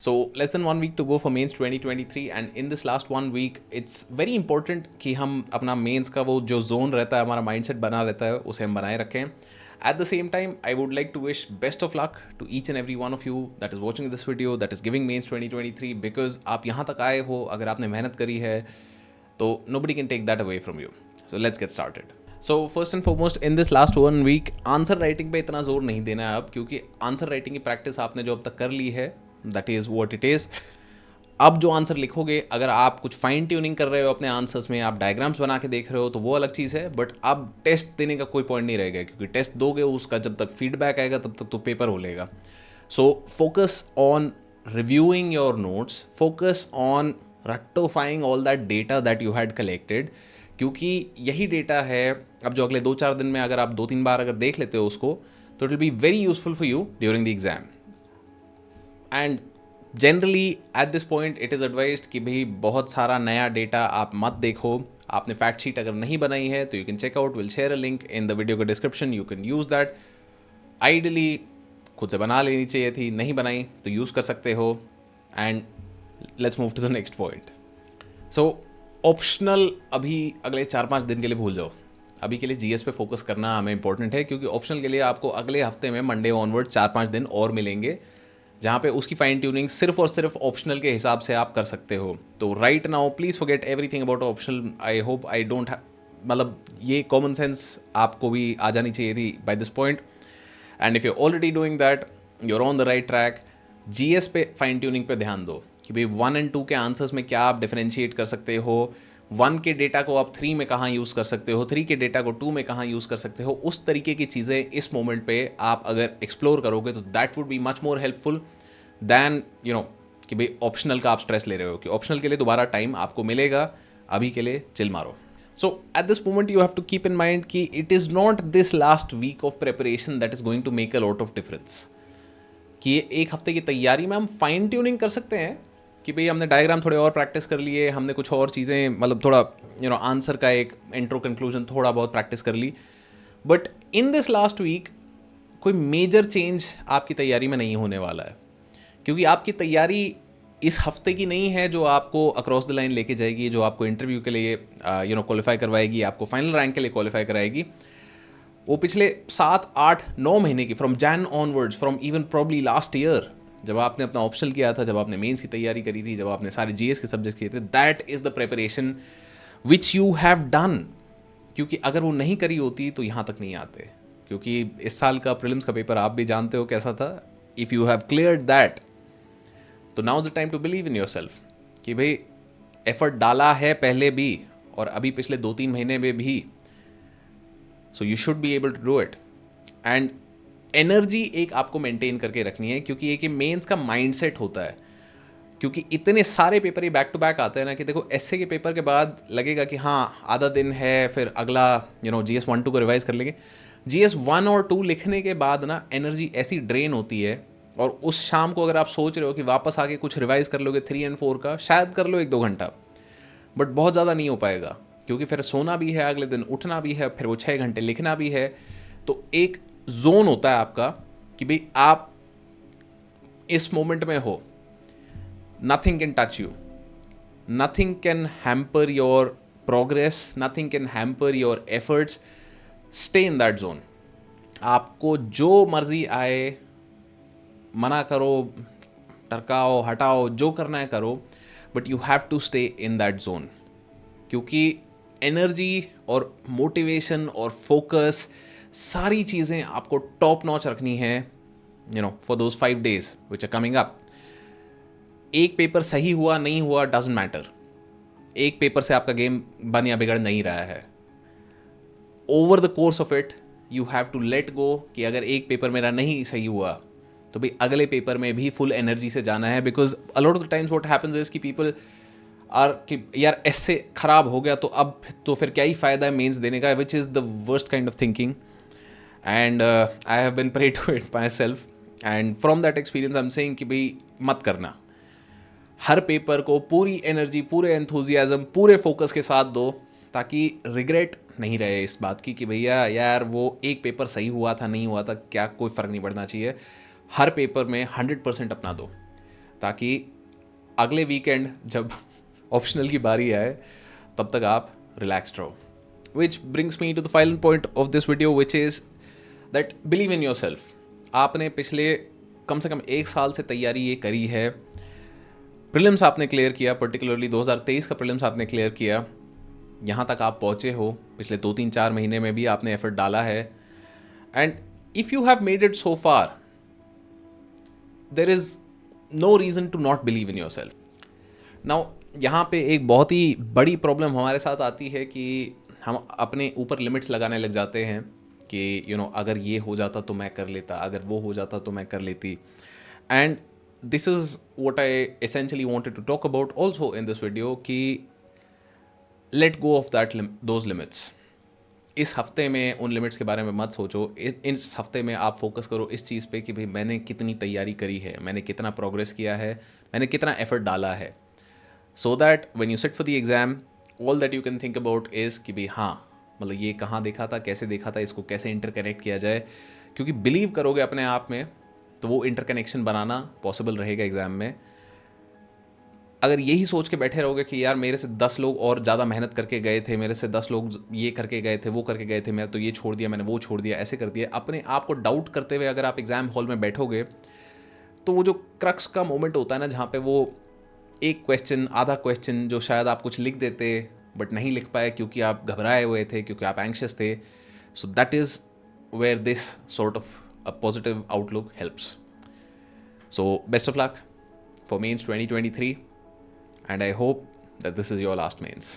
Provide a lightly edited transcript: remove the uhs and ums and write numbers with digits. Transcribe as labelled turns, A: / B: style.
A: So less than 1 week to go for mains 2023 and in this last 1 week it's very important कि हम अपना mains का वो जो जोन रहता है, हमारा माइंडसेट बना रहता है, उसे हम बनाए रखें. At the same time, I would like to wish best of luck to each and every one of you that is watching this video, that is giving mains 2023 because आप यहाँ तक आए हो, अगर आपने मेहनत करी है तो nobody can take that away from you. So let's get started. So first and foremost in this last 1 week answer writing पे इतना जोर नहीं देना है अब, क्योंकि आंसर राइटिंग की प्रैक्टिस आपने जो अब तक कर ली है that is what it is. अब जो आंसर लिखोगे, अगर आप कुछ फाइन ट्यूनिंग कर रहे हो अपने आंसर्स में, आप डायग्राम्स बना के देख रहे हो तो वो अलग चीज़ है. बट अब टेस्ट देने का कोई पॉइंट नहीं रहेगा, क्योंकि टेस्ट दोगे उसका जब तक फीडबैक आएगा तब तक तो पेपर हो लेगा. So focus on reviewing your notes, focus on रट्टोफाइंग all that data that you had collected, क्योंकि यही डेटा है अब जो अगले 2-4 दिन में अगर आप 2-3 बार अगर देख लेते हो उसको, तो it will be very useful for you during the exam. And generally at this point it is advised कि भाई बहुत सारा नया डेटा आप मत देखो. आपने फैक्ट शीट अगर नहीं बनाई है तो you can check out, will share a link in the video का description, you can use that. Ideally खुद से बना लेनी चाहिए थी, नहीं बनाई तो यूज़ कर सकते हो. And let's move to the next point. So optional अभी अगले 4-5 दिन के लिए भूल जाओ. अभी के लिए जीएस पे फोकस करना हमें इंपॉर्टेंट है, क्योंकि ऑप्शनल के लिए आपको अगले हफ्ते में मंडे ऑनवर्ड 4-5 दिन और मिलेंगे, जहाँ पे उसकी फाइन ट्यूनिंग सिर्फ और सिर्फ ऑप्शनल के हिसाब से आप कर सकते हो. तो right now please forget everything about optional. I hope I don't मतलब ये कॉमन सेंस आपको भी आ जानी चाहिए थी by this point. And if you already doing that, you're on the right track. GS पे फाइन ट्यूनिंग पे ध्यान दो कि भाई 1 और 2 के आंसर्स में क्या आप डिफरेंशिएट कर सकते हो. 1 के डेटा को आप 3 में कहाँ यूज़ कर सकते हो, 3 के डेटा को 2 में कहाँ यूज़ कर सकते हो. उस तरीके की चीज़ें इस मोमेंट पे आप अगर एक्सप्लोर करोगे तो that would be much more helpful than you know कि भाई ऑप्शनल का आप स्ट्रेस ले रहे हो, कि ऑप्शनल के लिए दोबारा टाइम आपको मिलेगा, अभी के लिए चिल मारो. So at this moment you have to keep in mind कि it is not this last week of preparation that is going to make a lot of difference. कि ये एक हफ्ते की तैयारी में हम फाइन ट्यूनिंग कर सकते हैं कि भाई हमने डायग्राम थोड़े और प्रैक्टिस कर लिए, हमने कुछ और चीज़ें मतलब थोड़ा आंसर का एक इंट्रो कंक्लूजन थोड़ा बहुत प्रैक्टिस कर ली. But in this last week कोई मेजर चेंज आपकी तैयारी में नहीं होने वाला है, क्योंकि आपकी तैयारी इस हफ्ते की नहीं है जो आपको अक्रॉस द लाइन लेके जाएगी, जो आपको इंटरव्यू के लिए क्वालिफाई करवाएगी, आपको फाइनल रैंक के लिए क्वालिफाई कराएगी. वो पिछले 7-8-9 महीने की, from Jain onwards, from even probably last year, जब आपने अपना ऑप्शनल किया था, जब आपने मेंस की तैयारी करी थी, जब आपने सारे जीएस के सब्जेक्ट किए थे, that is the preparation which you have done. क्योंकि अगर वो नहीं करी होती तो यहाँ तक नहीं आते, क्योंकि इस साल का प्रीलिम्स का पेपर आप भी जानते हो कैसा था. If you have cleared that तो now the time to believe in yourself कि भाई एफर्ट डाला है पहले भी और अभी पिछले 2-3 महीने में भी. So you should be able to do it. And energy एक आपको मेंटेन करके रखनी है, क्योंकि एक मेंस का माइंडसेट होता है. क्योंकि इतने सारे पेपर ही बैक टू बैक आते हैं ना, कि देखो एसए के पेपर के बाद लगेगा कि हाँ आधा दिन है, फिर अगला जीएस 1-2 को रिवाइज कर लेंगे. जीएस 1 और 2 लिखने के बाद ना एनर्जी ऐसी ड्रेन होती है, और उस शाम को अगर आप सोच रहे हो कि वापस आके कुछ रिवाइज कर लोगे 3 और 4 का, शायद कर लो 1-2 घंटा, बट बहुत ज़्यादा नहीं हो पाएगा, क्योंकि फिर सोना भी है, अगले दिन उठना भी है, फिर वो 6 घंटे लिखना भी है. तो एक जोन होता है आपका कि भाई आप इस मोमेंट में हो. Nothing can touch you, nothing can hamper your progress, nothing can hamper your efforts. Stay in that zone. आपको जो मर्जी आए, मना करो, टरकाओ, हटाओ, जो करना है करो, but you have to stay in that zone. क्योंकि एनर्जी और मोटिवेशन और फोकस सारी चीज़ें आपको टॉप नॉच रखनी है for those 5 days which are coming up. एक पेपर सही हुआ नहीं हुआ डजंट मैटर. एक पेपर से आपका गेम बन या बिगड़ नहीं रहा है. Over the course of it you have to let go कि अगर एक पेपर मेरा नहीं सही हुआ तो भाई अगले पेपर में भी फुल एनर्जी से जाना है. Because a lot of the times what happens is कि पीपल आर कि यार ऐसे खराब हो गया तो अब तो फिर क्या ही फ़ायदा है मेंस देने का, which is the worst kind of thinking. And I have been prey to it myself, and from that experience I am saying कि भाई मत करना. हर पेपर को पूरी एनर्जी, पूरे एंथुजियाज्म, पूरे फोकस के साथ दो, ताकि रिग्रेट नहीं रहे इस बात की कि भैया यार वो एक पेपर सही हुआ था नहीं हुआ था, क्या कोई फ़र्क नहीं पड़ना चाहिए. हर पेपर में 100% अपना दो. ताकि अगले वीकेंड जब ऑप्शनल की बारी आए तब तक आप रिलैक्स्ड रहो. Which brings me to the final point of this video, which is that believe in yourself. आपने पिछले कम से कम 1 साल से तैयारी ये करी है. प्रीलिम्स आपने क्लियर किया, पर्टिकुलरली 2023 का प्रीलिम्स आपने क्लियर किया. यहाँ तक आप पहुँचे हो. पिछले 2-3-4 महीने में भी आपने एफर्ट डाला है. And if you have made it so far, there is no reason to not believe in yourself. Now यहाँ पे एक बहुत ही बड़ी प्रॉब्लम हमारे साथ आती है कि हम अपने ऊपर लिमिट्स लगाने लग जाते हैं कि अगर ये हो जाता तो मैं कर लेता, अगर वो हो जाता तो मैं कर लेती. And this is what I essentially wanted to talk about also in this video कि let go of those limits. इस हफ्ते में उन लिमिट्स के बारे में मत सोचो. इस हफ्ते में आप फोकस करो इस चीज़ पे कि भाई मैंने कितनी तैयारी करी है, मैंने कितना प्रोग्रेस किया है, मैंने कितना एफर्ट डाला है. So that when you sit for the exam, all that you can think about is कि भाई हाँ, मतलब ये कहाँ देखा था, कैसे देखा था, इसको कैसे इंटरकनेक्ट किया जाए. क्योंकि बिलीव करोगे अपने आप में तो वो इंटरकनेक्शन बनाना पॉसिबल रहेगा एग्ज़ाम में. अगर यही सोच के बैठे रहोगे कि यार मेरे से 10 लोग और ज़्यादा मेहनत करके गए थे, मेरे से 10 लोग ये करके गए थे, वो करके गए थे, मैं तो ये छोड़ दिया, मैंने वो छोड़ दिया, ऐसे कर दिया, अपने आप को डाउट करते हुए अगर आप एग्ज़ाम हॉल में बैठोगे तो वो जो क्रक्स का मोमेंट होता है ना, जहाँ पे वो एक क्वेश्चन, आधा क्वेश्चन जो शायद आप कुछ लिख देते बट नहीं लिख पाए क्योंकि आप घबराए हुए थे, क्योंकि आप एंग्शियस थे. So that is where this sort of a positive outlook helps. So best of luck for mains 2023, and I hope that this is your last mains.